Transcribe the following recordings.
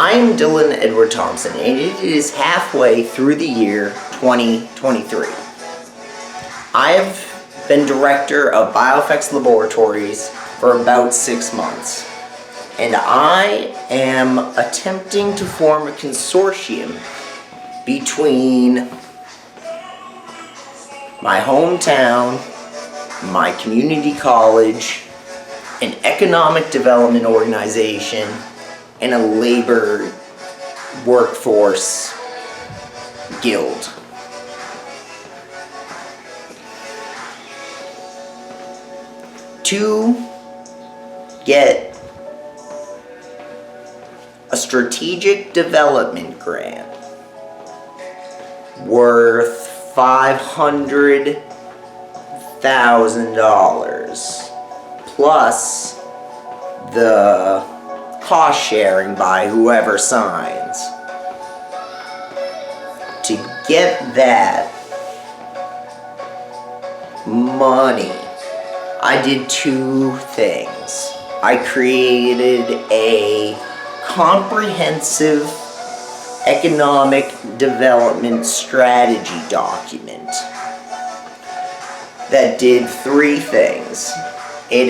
I'm Dylan Edward Thompson, and it is halfway through the year 2023. I have been director of BioFX Laboratories for about 6 months, and I am attempting to form a consortium between my hometown, my community college, an economic development organization, and a labor workforce guild. To get a strategic development grant worth $500,000 plus the cost sharing by whoever signs. To get that money, I did 2 things. I created a comprehensive economic development strategy document that did 3 things. It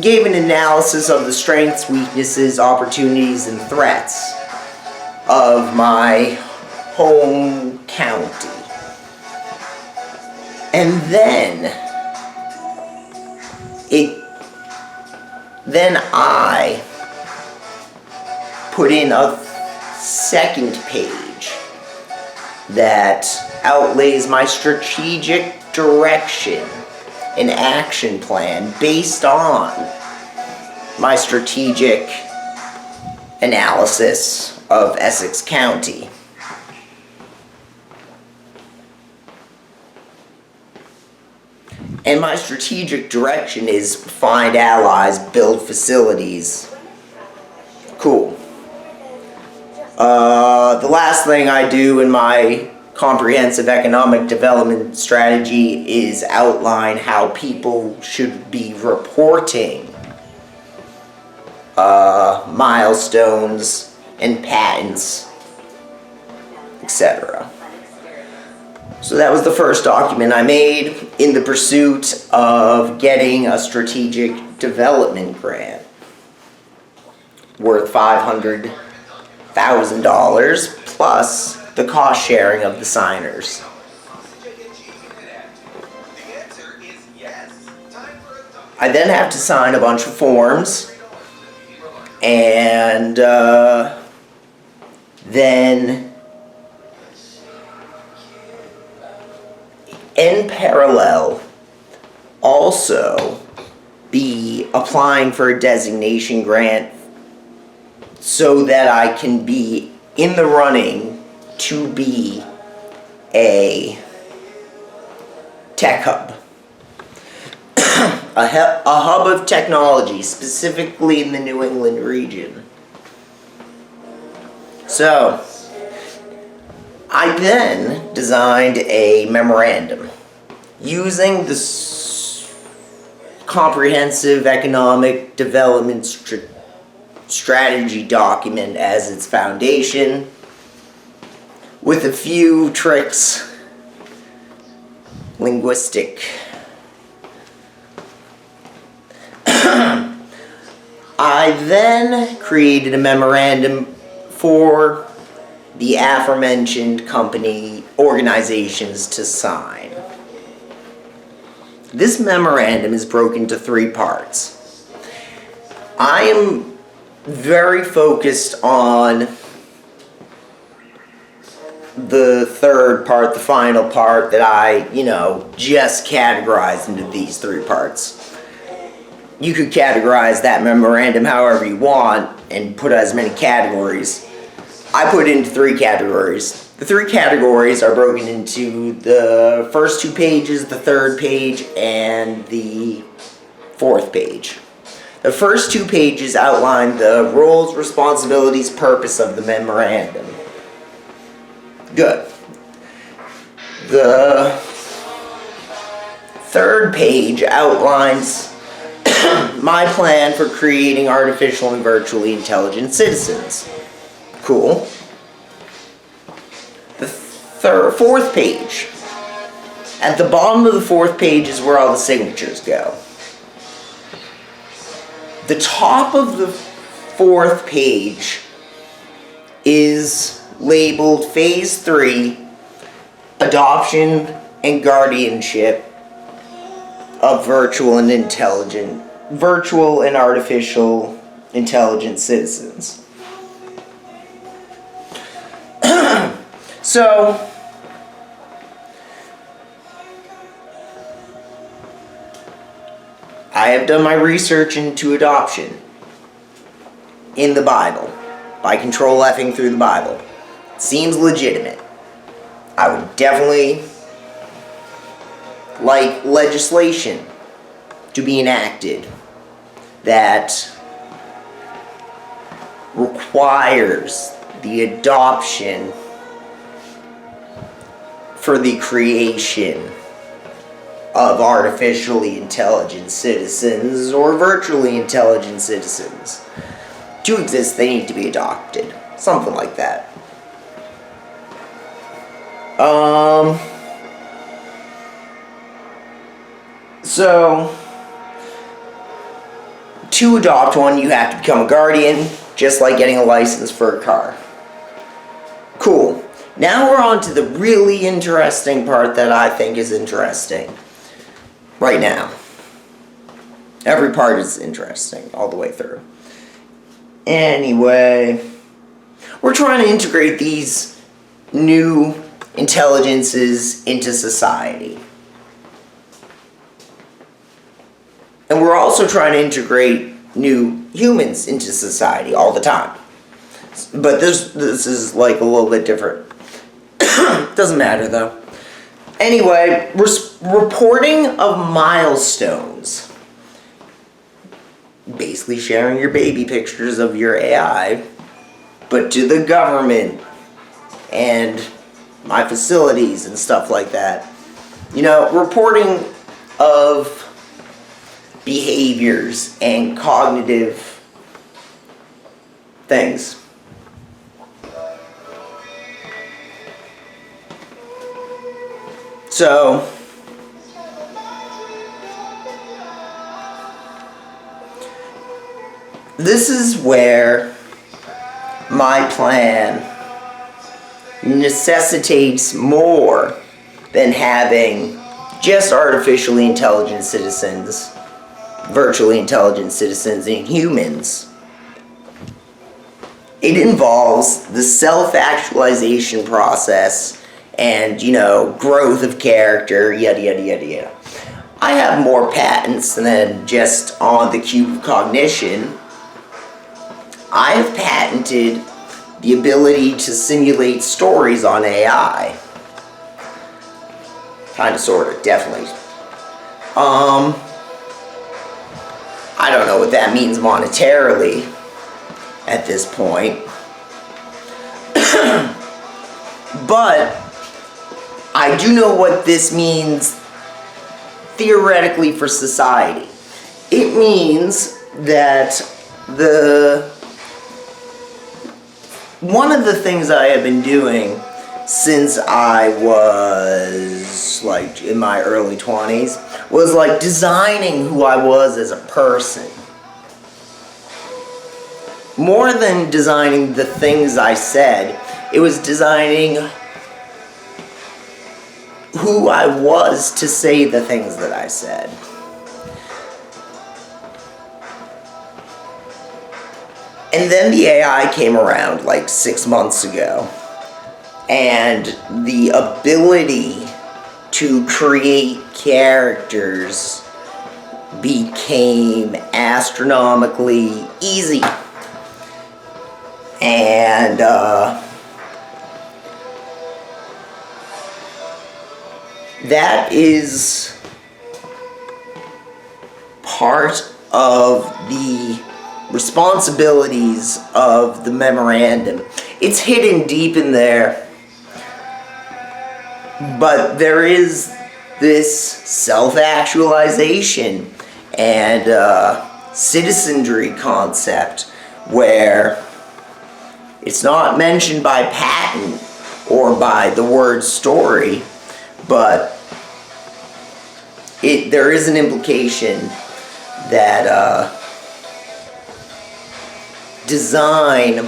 gave an analysis of the strengths, weaknesses, opportunities, and threats of my home county. And then I put in a second page that outlays my strategic direction and action plan based on my strategic analysis of Essex County. And my strategic direction is find allies, build facilities. Cool. The last thing I do in my comprehensive economic development strategy is outline how people should be reporting milestones and patents, etc. So that was the first document I made in the pursuit of getting a strategic development grant worth $500,000 plus the cost sharing of the signers. I then have to sign a bunch of forms, and then in parallel also be applying for a designation grant so that I can be in the running to be a tech hub. a hub of technology, specifically in the New England region. So, I then designed a memorandum using this comprehensive economic development strategy document as its foundation, with a few tricks, linguistic. I then created a memorandum for the aforementioned company organizations to sign. This memorandum is broken into 3 parts. I am very focused on the third part, the final part, that I, just categorized into these 3 parts. You could categorize that memorandum however you want and put as many categories. I put it into 3 categories. The 3 categories are broken into the first 2 pages, the 3rd page, and the 4th page. The first 2 pages outline the roles, responsibilities, purpose of the memorandum. Good. The 3rd page outlines my plan for creating artificial and virtually intelligent citizens. Cool. The fourth page. At the bottom of the fourth page is where all the signatures go. The top of the fourth page is labeled Phase 3, Adoption and Guardianship of Virtual and Artificial Intelligent Citizens. So, I have done my research into adoption in the Bible by control-Fing through the Bible. It seems legitimate. I would definitely like legislation to be enacted that requires the adoption for the creation of artificially intelligent citizens or virtually intelligent citizens. To exist, they need to be adopted. Something like that. So, to adopt one, you have to become a guardian, just like getting a license for a car. Cool. Now we're on to the really interesting part that I think is interesting. Right now. Every part is interesting, all the way through. Anyway, we're trying to integrate these new intelligences into society. And we're also trying to integrate new humans into society all the time. But this is like a little bit different. Doesn't matter though. Anyway, reporting of milestones. Basically sharing your baby pictures of your AI, but to the government and my facilities and stuff like that. You know, reporting of behaviors and cognitive things. So, this is where my plan necessitates more than having just artificially intelligent citizens, virtually intelligent citizens, and humans. It involves the self-actualization process and, you know, growth of character, yada yada yada yada. I have more patents than just on the cube of cognition. I have patented the ability to simulate stories on AI. Kinda, sorta, definitely. I don't know what that means monetarily at this point. But I do know what this means theoretically for society. It means that one of the things I have been doing since I was like in my early 20s was like designing who I was as a person. More than designing the things I said, it was designing who I was to say the things that I said. And then the AI came around like 6 months ago. And the ability to create characters became astronomically easy. And that is part of the responsibilities of the memorandum. It's hidden deep in there, but there is this self-actualization and citizenry concept where it's not mentioned by patent or by the word story, but there is an implication that design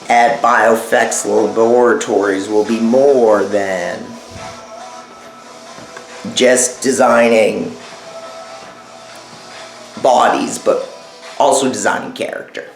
at BioFX laboratories will be more than just designing bodies, but also designing character.